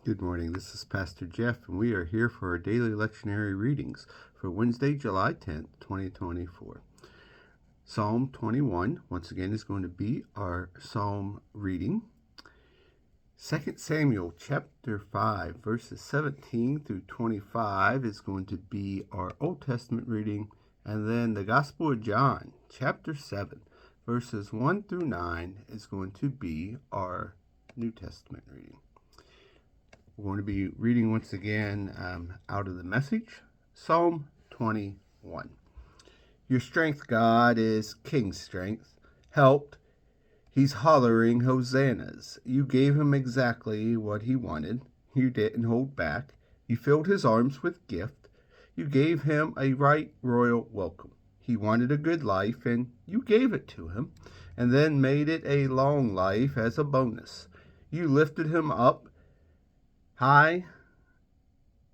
Good morning. This is Pastor Jeff, and we are here for our daily lectionary readings for Wednesday, July 10th, 2024. Psalm 21, once again, is going to be our psalm reading. 2 Samuel chapter 5, verses 17 through 25 is going to be our Old Testament reading, and then the Gospel of John, chapter 7, verses 1 through 9 is going to be our New Testament reading. We're going to be reading once again out of the Message, Psalm 21. Your strength, God, is King's strength. Helped, he's hollering hosannas. You gave him exactly what he wanted. You didn't hold back. You filled his arms with gift. You gave him a right royal welcome. He wanted a good life, and you gave it to him, and then made it a long life as a bonus. You lifted him up high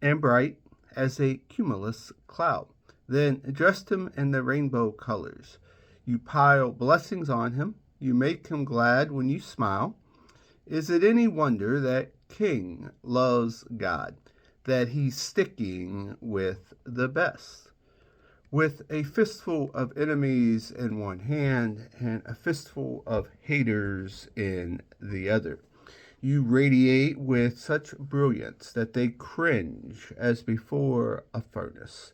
and bright as a cumulus cloud, then dressed him in the rainbow colors. You pile blessings on him. You make him glad when you smile. Is it any wonder that King loves God, that he's sticking with the best? With a fistful of enemies in one hand and a fistful of haters in the other, you radiate with such brilliance that they cringe as before a furnace.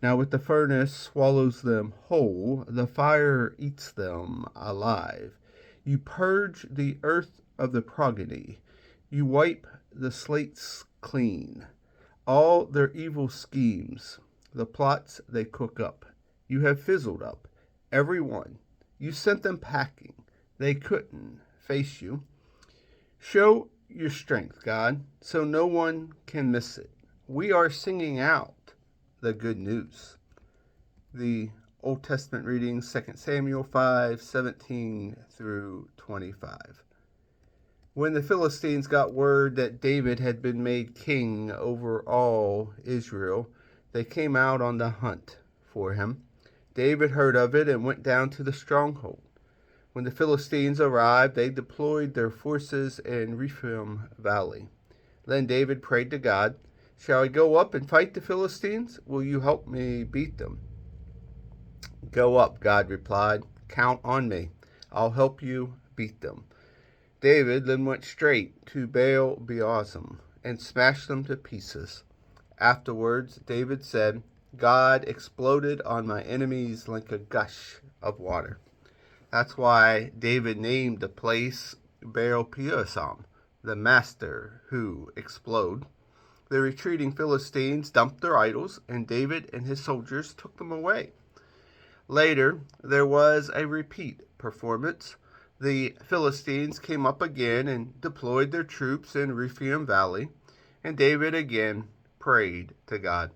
Now, with the furnace swallows them whole, the fire eats them alive. You purge the earth of the progeny. You wipe the slates clean. All their evil schemes, the plots they cook up, you have fizzled up, every one. You sent them packing. They couldn't face you. Show your strength, God, so no one can miss it. We are singing out the good news. The Old Testament reading, 2 Samuel 5:17 through 25. When the Philistines got word that David had been made king over all Israel, they came out on the hunt for him. David heard of it and went down to the stronghold. When the Philistines arrived, they deployed their forces in Rephaim Valley. Then David prayed to God, "Shall I go up and fight the Philistines? Will you help me beat them?" "Go up," God replied. "Count on me. I'll help you beat them." David then went straight to Baal Perazim and smashed them to pieces. Afterwards, David said, "God exploded on my enemies like a gush of water." That's why David named the place Baal Perazim, the master who explode. The retreating Philistines dumped their idols, and David and his soldiers took them away. Later, there was a repeat performance. The Philistines came up again and deployed their troops in Rephaim Valley, and David again prayed to God.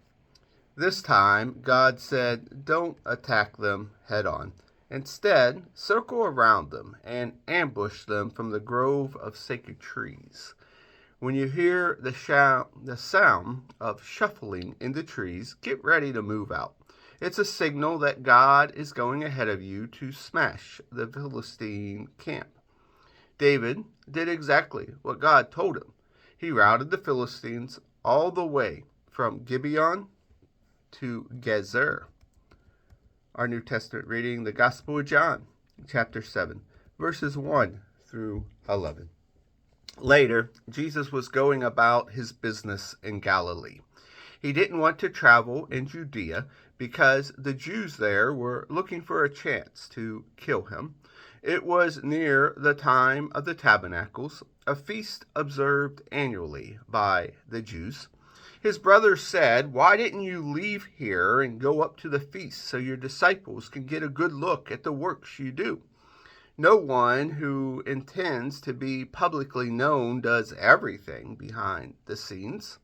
This time, God said, "Don't attack them head on. Instead, circle around them and ambush them from the grove of sacred trees. When you hear the sound of shuffling in the trees, get ready to move out. It's a signal that God is going ahead of you to smash the Philistine camp." David did exactly what God told him. He routed the Philistines all the way from Gibeon to Gezer. Our New Testament reading, the Gospel of John, chapter 7, verses 1 through 11. Later, Jesus was going about his business in Galilee. He didn't want to travel in Judea because the Jews there were looking for a chance to kill him. It was near the time of the Tabernacles, a feast observed annually by the Jews. His brothers said, "Why didn't you leave here and go up to the feast so your disciples can get a good look at the works you do?" No one who intends to be publicly known does everything behind the scenes.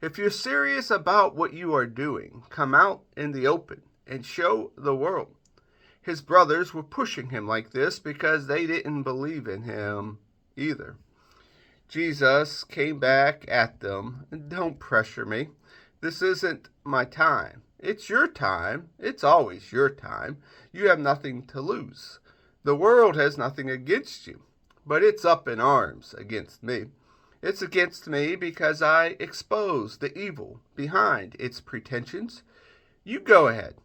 If you're serious about what you are doing, come out in the open and show the world. His brothers were pushing him like this because they didn't believe in him either. Jesus came back at them. "Don't pressure me. This isn't my time. It's your time. It's always your time. You have nothing to lose. The world has nothing against you, but it's up in arms against me. It's against me because I expose the evil behind its pretensions. You go ahead.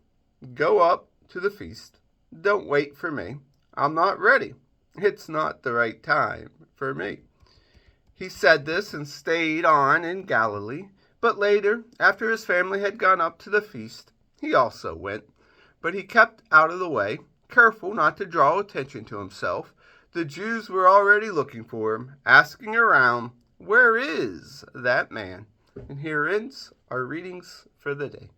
Go up to the feast. Don't wait for me. I'm not ready. It's not the right time for me." He said this and stayed on in Galilee. But later, after his family had gone up to the feast, he also went. But he kept out of the way, careful not to draw attention to himself. The Jews were already looking for him, asking around, "Where is that man?" And here ends our readings for the day.